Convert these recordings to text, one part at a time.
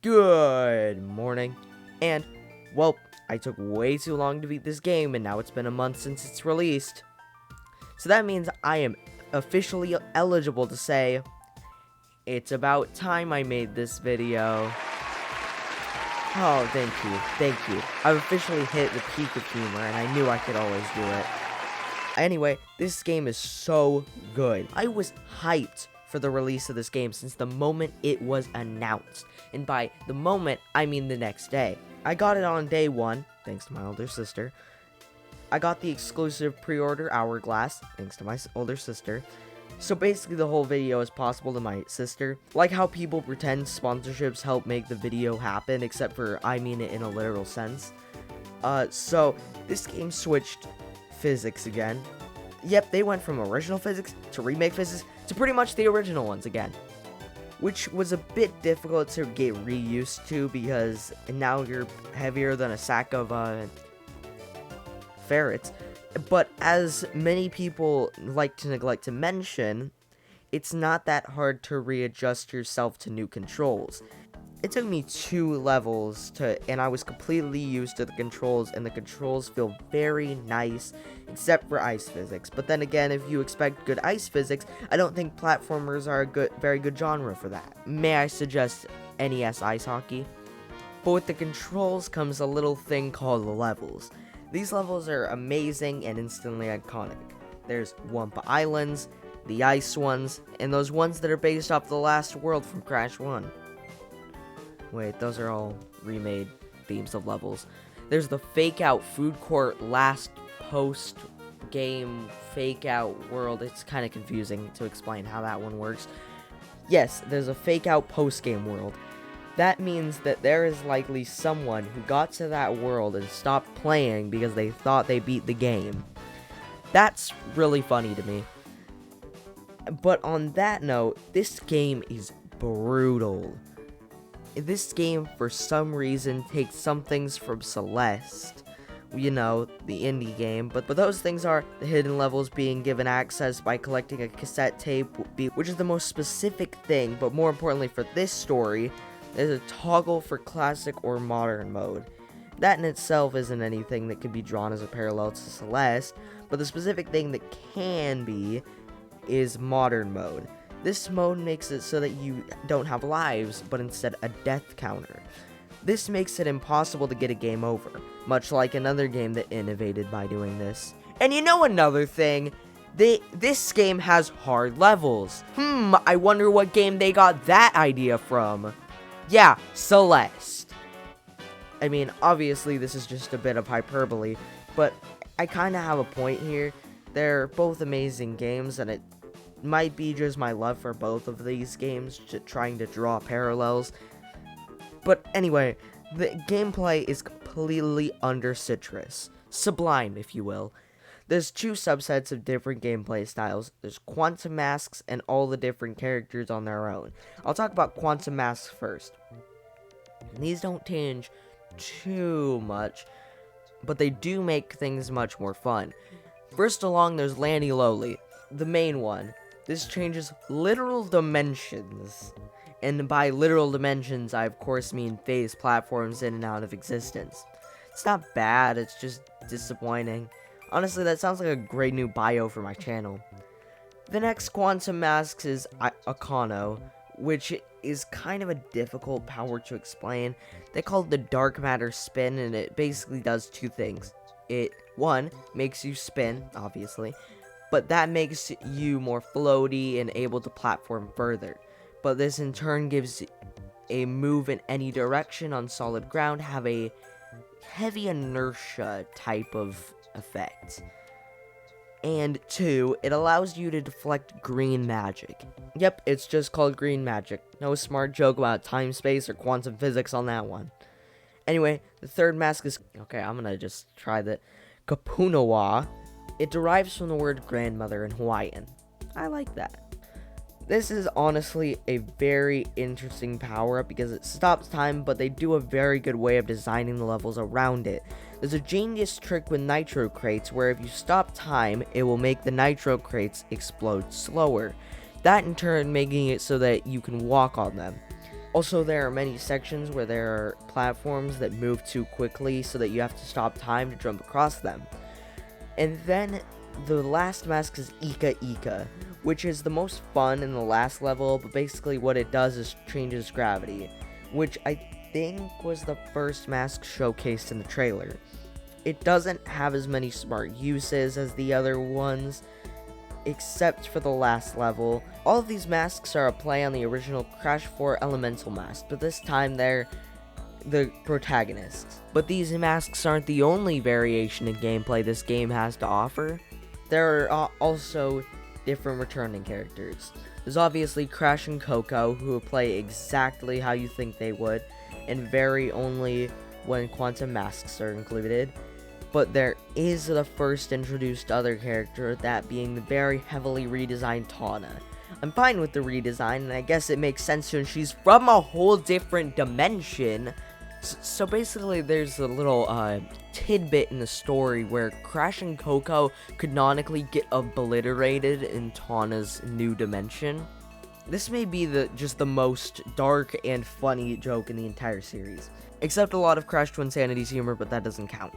Good morning, and, well, I took way too long to beat this game, and now it's been a month since it's released. So that means I am officially eligible to say, it's about time I made this video. Oh, thank you. I've officially hit the peak of humor, and I knew I could always do it. Anyway, this game is so good. I was hyped for the release of this game since the moment it was announced. And by the moment, I mean the next day. I got it on day one, thanks to my older sister. I got the exclusive pre-order Hourglass, thanks to my older sister. So basically the whole video is possible to my sister. Like how people pretend sponsorships help make the video happen, except for I mean it in a literal sense. So this game switched physics again. Yep, they went from original physics to remake physics to pretty much the original ones again. Which was a bit difficult to get reused to because now you're heavier than a sack of ferrets. But as many people like to neglect to mention, it's not that hard to readjust yourself to new controls. It took me 2 levels and I was completely used to the controls, and the controls feel very nice, except for ice physics. But then again, if you expect good ice physics, I don't think platformers are a very good genre for that. May I suggest NES Ice Hockey? But with the controls comes a little thing called levels. These levels are amazing and instantly iconic. There's Wumpa Islands, the ice ones, and those ones that are based off the last world from Crash 1. Wait, those are all remade themes of levels. There's the fake out food court last post game fake out world. It's kind of confusing to explain how that one works. Yes, there's a fake out post game world. That means that there is likely someone who got to that world and stopped playing because they thought they beat the game. That's really funny to me. But on that note, this game is brutal. This game, for some reason, takes some things from Celeste, you know, the indie game, but those things are the hidden levels being given access by collecting a cassette tape, which is the most specific thing, but more importantly for this story, there's a toggle for classic or modern mode. That in itself isn't anything that could be drawn as a parallel to Celeste, but the specific thing that can be is modern mode. This mode makes it so that you don't have lives, but instead a death counter. This makes it impossible to get a game over, much like another game that innovated by doing this. And you know another thing? This game has hard levels. I wonder what game they got that idea from. Yeah, Celeste. I mean, obviously this is just a bit of hyperbole, but I kind of have a point here. They're both amazing games, and it might be just my love for both of these games, trying to draw parallels. But anyway, the gameplay is completely under citrus. Sublime, if you will. There's 2 subsets of different gameplay styles. There's Quantum Masks and all the different characters on their own. I'll talk about Quantum Masks first. These don't change too much, but they do make things much more fun. First along, there's Lanny Lowly, the main one. This changes literal dimensions. And by literal dimensions, I of course mean phase platforms in and out of existence. It's not bad, it's just disappointing. Honestly, that sounds like a great new bio for my channel. The next Quantum Masks is Akano, which is kind of a difficult power to explain. They call it the Dark Matter Spin, and it basically does 2 things. It, 1, makes you spin, obviously, but that makes you more floaty and able to platform further. But this in turn gives a move in any direction on solid ground have a heavy inertia type of effect. And 2, it allows you to deflect green magic. Yep, it's just called green magic. No smart joke about time, space, or quantum physics on that one. Anyway, the third mask is... Okay, I'm gonna just try the Kapunawa. It derives from the word grandmother in Hawaiian. I like that. This is honestly a very interesting power-up because it stops time, but they do a very good way of designing the levels around it. There's a genius trick with nitro crates where if you stop time, it will make the nitro crates explode slower. That in turn making it so that you can walk on them. Also, there are many sections where there are platforms that move too quickly so that you have to stop time to jump across them. And then the last mask is Ika Ika, which is the most fun in the last level, but basically what it does is changes gravity, which I think was the first mask showcased in the trailer. It doesn't have as many smart uses as the other ones, except for the last level. All of these masks are a play on the original Crash 4 Elemental mask, but this time they're the protagonists. But these masks aren't the only variation in gameplay this game has to offer. There are also different returning characters. There's obviously Crash and Coco, who play exactly how you think they would, and vary only when quantum masks are included. But there is the first introduced other character, that being the very heavily redesigned Tawna. I'm fine with the redesign, and I guess it makes sense since she's from a whole different dimension. So basically, there's a little tidbit in the story where Crash and Coco canonically get obliterated in Tawna's new dimension. This may be just the most dark and funny joke in the entire series, except a lot of Crash to Insanity's humor, but that doesn't count.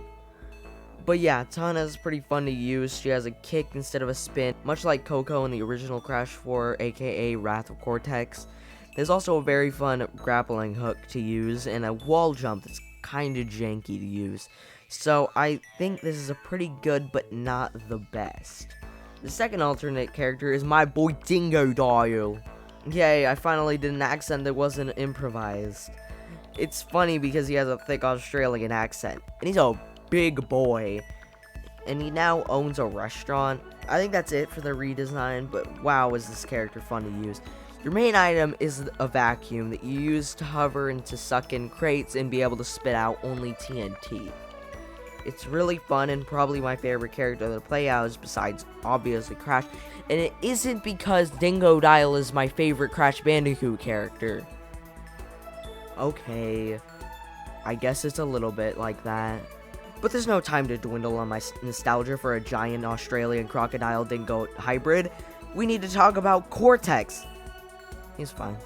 But yeah, Tawna is pretty fun to use. She has a kick instead of a spin, much like Coco in the original Crash 4, aka Wrath of Cortex. There's also a very fun grappling hook to use, and a wall jump that's kinda janky to use. So I think this is a pretty good, but not the best. The second alternate character is my boy Dingodile. Yay, I finally did an accent that wasn't improvised. It's funny because he has a thick Australian accent, and he's a big boy, and he now owns a restaurant. I think that's it for the redesign, but wow, is this character fun to use. Your main item is a vacuum that you use to hover and to suck in crates and be able to spit out only TNT. It's really fun and probably my favorite character to play as, besides obviously Crash, and it isn't because Dingodile is my favorite Crash Bandicoot character. Okay, I guess it's a little bit like that. But there's no time to dwindle on my nostalgia for a giant Australian crocodile dingo hybrid. We need to talk about Cortex. He's fine.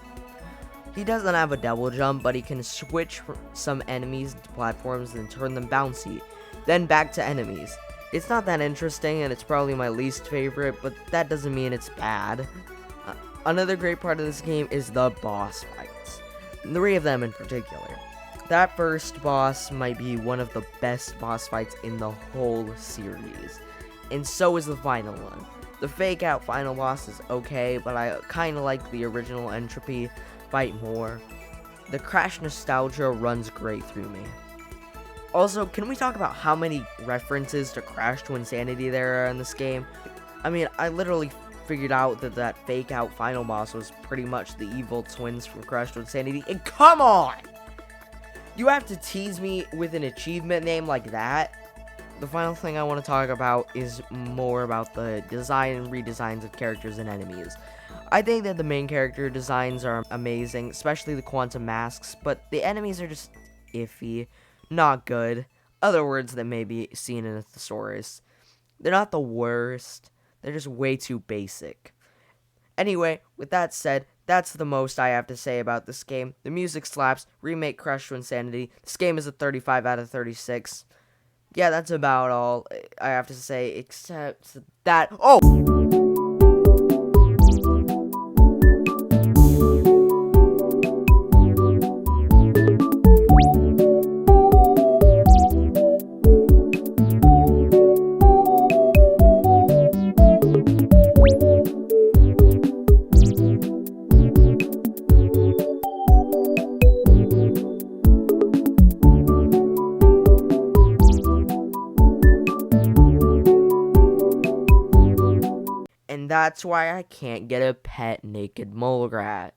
He doesn't have a double jump, but he can switch some enemies to platforms and turn them bouncy, then back to enemies. It's not that interesting, and it's probably my least favorite, but that doesn't mean it's bad. Another great part of this game is the boss fights. 3 of them in particular. That first boss might be one of the best boss fights in the whole series, and so is the final one. The fake out final boss is okay, but I kinda like the original Entropy fight more. The Crash nostalgia runs great through me. Also, can we talk about how many references to Crash to Insanity there are in this game? I mean, I literally figured out that fake out final boss was pretty much the evil twins from Crash to Insanity, and come on! You have to tease me with an achievement name like that? The final thing I want to talk about is more about the design and redesigns of characters and enemies. I think that the main character designs are amazing, especially the quantum masks, but the enemies are just iffy, not good. Other words that may be seen in a thesaurus. They're not the worst, they're just way too basic. Anyway, with that said, that's the most I have to say about this game. The music slaps, remake Crash to Insanity. This game is a 35 out of 36. Yeah, that's about all I have to say, except that... Oh! And that's why I can't get a pet naked mole rat.